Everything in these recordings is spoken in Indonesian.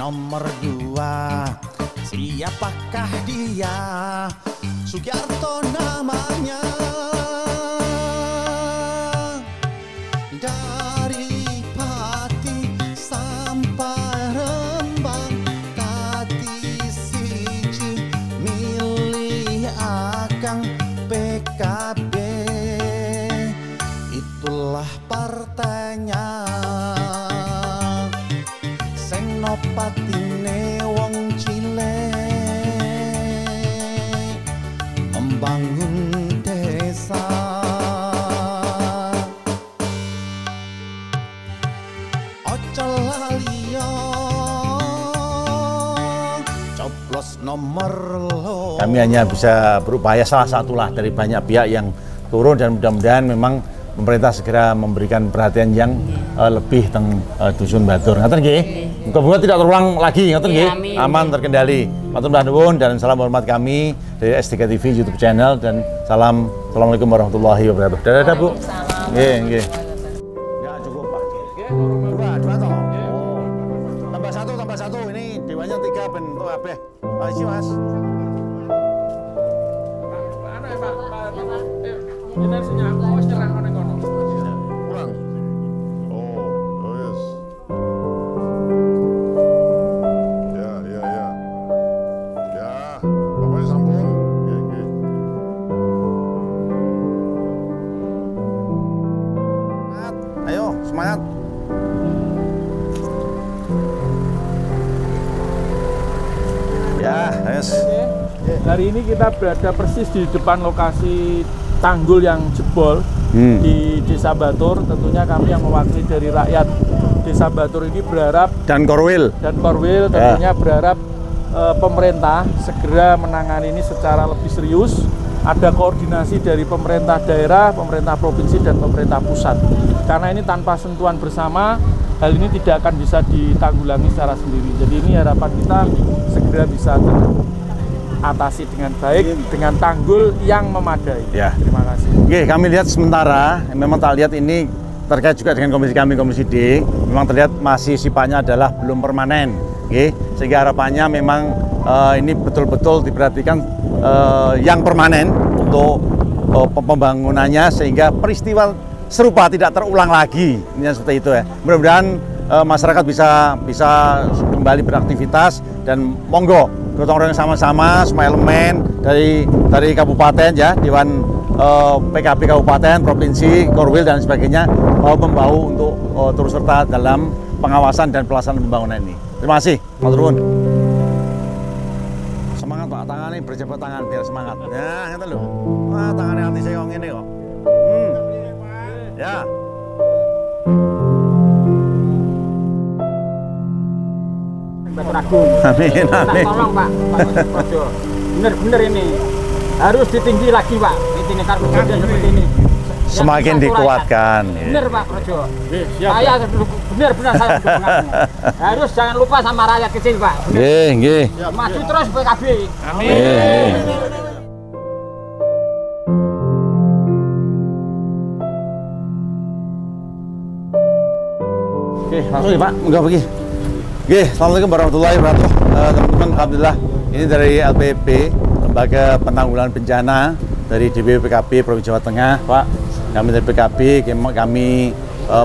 Nomor 2, siapakah dia? Sugiarto namanya. Dari Pati sampai Rembang, Kati siji milih Akang PKB. Itulah partainya. Senopatine wong cilik membangun desa. Ojo lalio coblos nomor lo. Kami hanya bisa berupaya salah satulah dari banyak pihak yang turun, dan mudah-mudahan memang pemerintah segera memberikan perhatian yang lebih tentang Dusun Batur. Ngaten nggih. Muga-muga tidak terulang lagi, ngoten nggih. Aman, terkendali. Matur nuwun dan salam hormat kami dari S3 TV YouTube channel, dan assalamualaikum warahmatullahi wabarakatuh. Dadah Bu. Nggih, nggih. Enggak cukup Pak. Dua toh. Oh. Tambah satu. Ini dewanya 3 bentuk kabeh. Isi Mas. Anu ya Pak. Ini sinyal wis nyerang nang kono. Kurang. Oh, yes. Ya, pokoknya sambung. Oke. Ayo, semangat. Ya, yes. Hari ini kita berada persis di depan lokasi tanggul yang jebol di Desa Batur. Tentunya kami yang mewakili dari rakyat Desa Batur ini berharap, Dan Korwil. tentunya berharap pemerintah segera menangani ini secara lebih serius. Ada koordinasi dari pemerintah daerah, pemerintah provinsi, dan pemerintah pusat. Karena ini tanpa sentuhan bersama, hal ini tidak akan bisa ditanggulangi secara sendiri. Jadi ini harapan kita segera bisa teratasi dengan baik, dengan tanggul yang memadai. Ya. Terima kasih. Oke, kami lihat sementara, memang tak lihat ini terkait juga dengan komisi kami, Komisi D, memang terlihat masih sifatnya adalah belum permanen. Oke, sehingga harapannya memang ini betul-betul diperhatikan yang permanen untuk pembangunannya, sehingga peristiwa serupa tidak terulang lagi. Ini seperti itu ya. Mudah-mudahan masyarakat bisa kembali beraktivitas, dan monggo gotong royong sama-sama semua elemen dari kabupaten ya, Dewan PKB Kabupaten, Provinsi, Korwil dan sebagainya membahu untuk turut serta dalam pengawasan dan pelaksanaan pembangunan ini. Terima kasih, matur nuwun. Semangat Pak, tangannya berjabat tangan biar semangat. Ya, ngerti lho. Wah, tangannya hati saya ngene kok. Ya. Batur Agung. Amin, amin. Tolong Pak Projo. Bener ini harus ditinggi lagi Pak. Ini kartu seperti ini. Semakin dikuatkan. Bener Pak Projo. Saya benar-benar saya dukung. Harus jangan lupa sama rakyat kecil Pak. Nggih, nggih. Maju terus PKB. Amin. Oke, langsung ya Pak, enggak pergi. Oke, assalamualaikum warahmatullahi wabarakatuh. Teman-teman, alhamdulillah ini dari LPP, Lembaga Penanggulangan Bencana dari DPP PKB Provinsi Jawa Tengah, Pak. Kami dari PKB, kami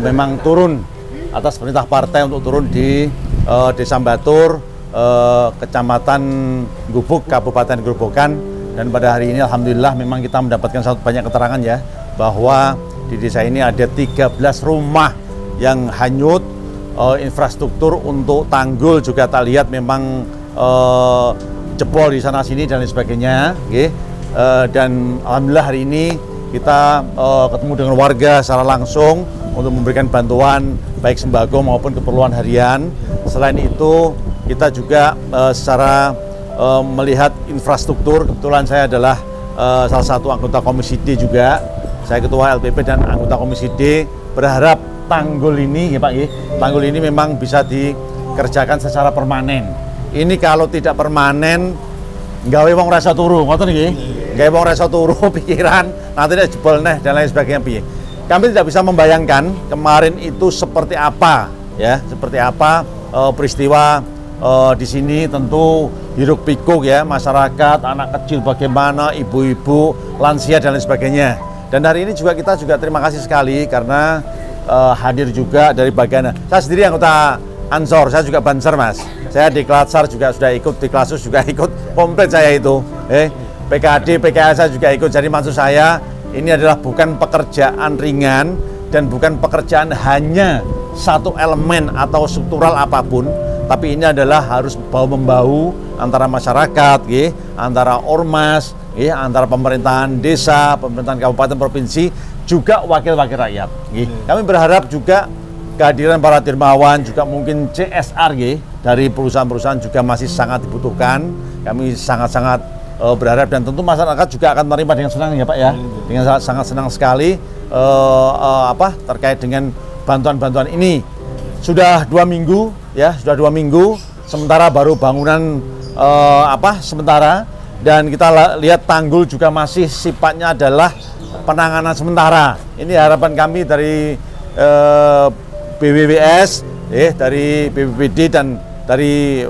memang turun atas perintah partai untuk turun di Desa Batur, Kecamatan Gubuk, Kabupaten Grobogan, dan pada hari ini alhamdulillah memang kita mendapatkan banyak keterangan ya, bahwa di desa ini ada 13 rumah yang hanyut, infrastruktur untuk tanggul juga tak lihat memang jebol di sana sini dan lain sebagainya, okay. Dan alhamdulillah hari ini kita ketemu dengan warga secara langsung untuk memberikan bantuan baik sembako maupun keperluan harian. Selain itu kita juga secara melihat infrastruktur, kebetulan saya adalah salah satu anggota Komisi D juga, saya ketua LPP dan anggota Komisi D, berharap tanggul ini ya Pak, tanggul ini memang bisa dikerjakan secara permanen. Ini kalau tidak permanen, gawe wong rasa turu, ngoten nggih. Gawe wong rasa turu pikiran, nanti dia jebol neh dan lain sebagainya piye. Kami tidak bisa membayangkan kemarin itu seperti apa ya, seperti apa peristiwa di sini tentu hiruk pikuk ya masyarakat, anak kecil bagaimana, ibu-ibu, lansia dan lain sebagainya. Dan hari ini juga kita juga terima kasih sekali karena hadir juga dari bagian. Saya sendiri anggota Ansor, saya juga Banser Mas. Saya di Klatsar juga sudah ikut, di Klasus juga ikut, komplit saya itu. PKD, PKA saya juga ikut. Jadi maksud saya ini adalah bukan pekerjaan ringan dan bukan pekerjaan hanya satu elemen atau struktural apapun, tapi ini adalah harus bahu-membahu antara masyarakat, antara ormas, antara pemerintahan desa, pemerintahan kabupaten, provinsi, juga wakil-wakil rakyat. Kami berharap juga kehadiran para dermawan, juga mungkin CSR dari perusahaan-perusahaan juga masih sangat dibutuhkan. Kami sangat-sangat berharap dan tentu masyarakat juga akan menerima dengan senang ya Pak ya, dengan sangat senang sekali terkait dengan bantuan-bantuan ini. Sudah 2 minggu ya, sudah 2 minggu, sementara baru bangunan sementara, dan kita lihat tanggul juga masih sifatnya adalah penanganan sementara. Ini harapan kami dari BWWS, dari BPBD dan dari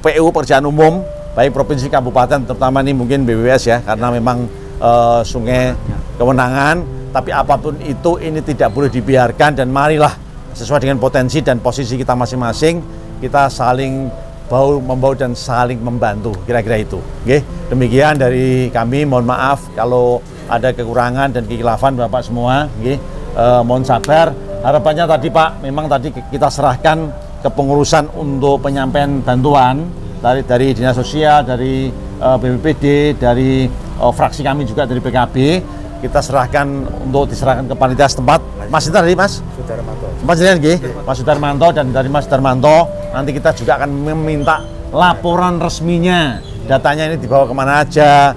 PU Pekerjaan Umum, baik provinsi kabupaten, terutama ini mungkin BWWS ya, karena memang sungai kewenangan. Tapi apapun itu, ini tidak boleh dibiarkan, dan marilah sesuai dengan potensi dan posisi kita masing-masing, kita saling bahu-membahu dan saling membantu, kira-kira itu. Demikian dari kami, mohon maaf kalau ada kekurangan dan kekhilafan Bapak semua. Mohon sabar. Harapannya tadi Pak, memang tadi kita serahkan kepengurusan untuk penyampaian bantuan dari Dinas Sosial, dari BPBD, dari fraksi kami juga dari PKB. Kita serahkan untuk diserahkan ke panitia setempat. Mas itu tadi Mas Sudarmanto. Mas Sudarmanto, dan dari Mas Sudarmanto nanti kita juga akan meminta laporan resminya. Datanya ini dibawa kemana aja,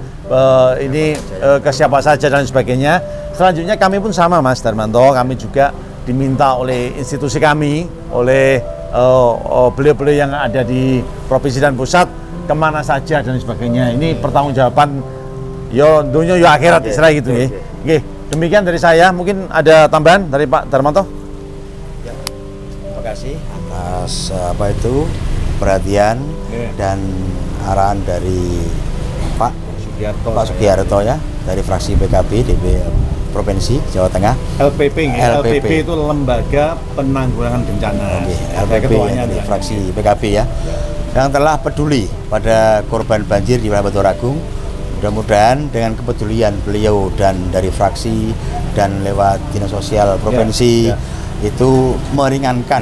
ke siapa saja dan sebagainya. Selanjutnya kami pun sama Mas Darmanto, kami juga diminta oleh institusi kami, oleh beliau-beliau yang ada di provinsi dan pusat, kemana saja dan sebagainya. Ini pertanggungjawaban dunia akhirat istilah gitu ya. Demikian dari saya. Mungkin ada tambahan dari Pak Darmanto. Terima kasih atas perhatian dan arahan dari Pak Sugiarto ya, dari fraksi PKB DPR Provinsi Jawa Tengah. LPP itu Lembaga Penanggulangan Bencana. LPP dari fraksi PKB ya, yang telah peduli pada korban banjir di wilayah Baturagung. Mudah-mudahan dengan kepedulian beliau dan dari fraksi dan lewat Dinas Sosial Provinsi itu meringankan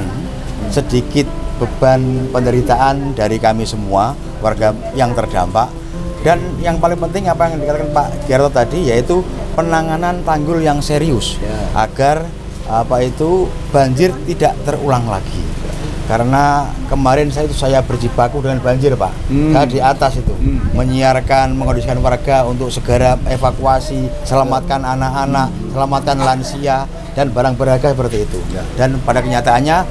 sedikit beban penderitaan dari kami semua warga yang terdampak. Dan yang paling penting apa yang dikatakan Pak Giarto tadi, yaitu penanganan tanggul yang serius agar banjir tidak terulang lagi. Karena kemarin saya berjibaku dengan banjir Pak, saya di atas itu menyiarkan, mengondisikan warga untuk segera evakuasi, selamatkan anak-anak, selamatkan lansia dan barang berharga seperti itu. Dan pada kenyataannya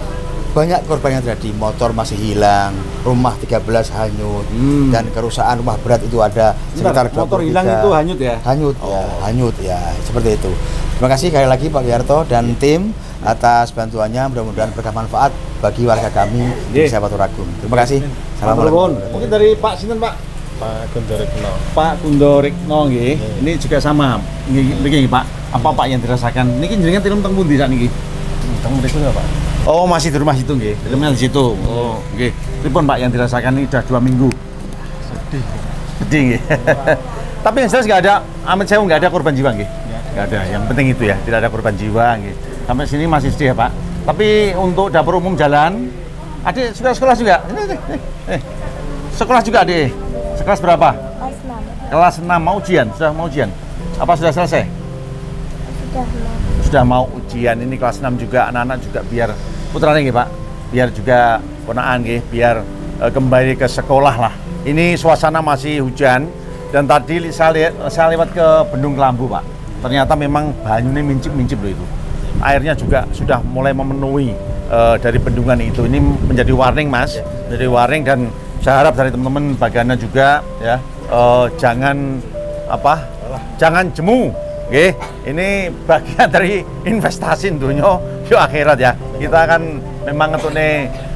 banyak korban yang terjadi, motor masih hilang, rumah 13 hanyut, dan kerusakan rumah berat itu ada sekitar 23. Motor hilang itu hanyut ya? Hanyut ya, seperti itu. Terima kasih sekali lagi Pak Giarto dan tim atas bantuannya, mudah-mudahan bermanfaat bagi warga kami di desa Baturagung. Terima kasih. Assalamualaikum. Mungkin dari Pak Sinten Pak? Pak Kundorikno nggih. Ini juga sama. Nggih Pak. Apa Pak yang dirasakan? Niki jenengan tilem teng pundi sakniki? Teng mriku ya Pak. Oh, masih di rumah situ nggih. Tilemnya di situ. Oh, nggih. Pripun Pak yang dirasakan ini sudah 2 minggu? Sedih nggih. Tapi yang jelas nggak ada, amit sewu nggak ada korban jiwa nggih. Nggak ada. Yang penting itu ya, tidak ada korban jiwa nggih. Sampai sini masih sedih ya Pak. Tapi untuk dapur umum jalan, adik sudah sekolah juga? Sekolah juga adik? Sekelas berapa? Kelas 6. Kelas 6, mau ujian? Sudah mau ujian? Apa sudah selesai? Sudah mau ujian. Ini kelas 6 juga, anak-anak juga biar putranya nggih Pak, biar juga ponaan nggih, biar kembali ke sekolah lah. Ini suasana masih hujan, dan tadi saya lewat ke Bendung Kelambu Pak. Ternyata memang banyunya mincip-mincip loh itu. Airnya juga sudah mulai memenuhi dari bendungan itu. Ini menjadi warning Mas, menjadi warning, dan saya harap dari teman-teman bagiannya juga ya, jangan jemu. Oke, ini bagian dari investasi dunia yuk akhirat ya. Kita kan memang untuk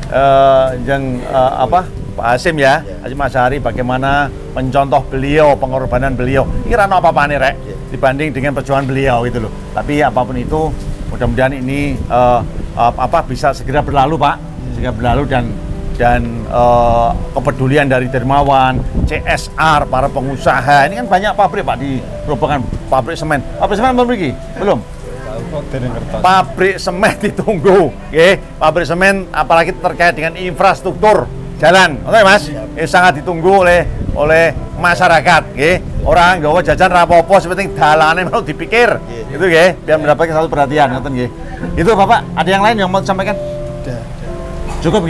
apa Pak Hasim ya, Hasim Asyari bagaimana mencontoh beliau, pengorbanan beliau. Ini rano apa-apa nih Rek, dibanding dengan perjuangan beliau gitu loh. Tapi apapun itu, mudah-mudahan ini bisa segera berlalu Pak, segera berlalu dan kepedulian dari Dermawan, CSR, para pengusaha. Ini kan banyak pabrik Pak di Grobogan, pabrik semen. Pabrik semen belum pergi? Belum. Pabrik semen ditunggu, pabrik semen apalagi terkait dengan infrastruktur jalan, oke Mas, sangat ditunggu oleh masyarakat, orang gawa jajan rapopo, sepenting dalannya mau dipikir, itu biar mendapatkan satu perhatian, itu Bapak, ada yang lain yang mau disampaikan? Cukup,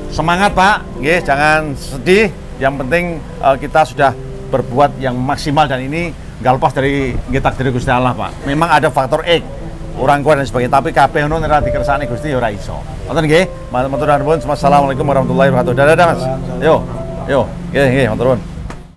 semangat Pak, jangan sedih, yang penting kita sudah berbuat yang maksimal dan ini nggak lepas dari takdir Gusti Allah Pak. Memang ada faktor X, orang kuat dan sebagainya, tapi kabeh ngono ora dikersani Gusti ora iso. Ngoten nggih. Matur nuwun. Assalamualaikum warahmatullahi wabarakatuh. Dadah Mas. Yo. Nggih, matur nuwun.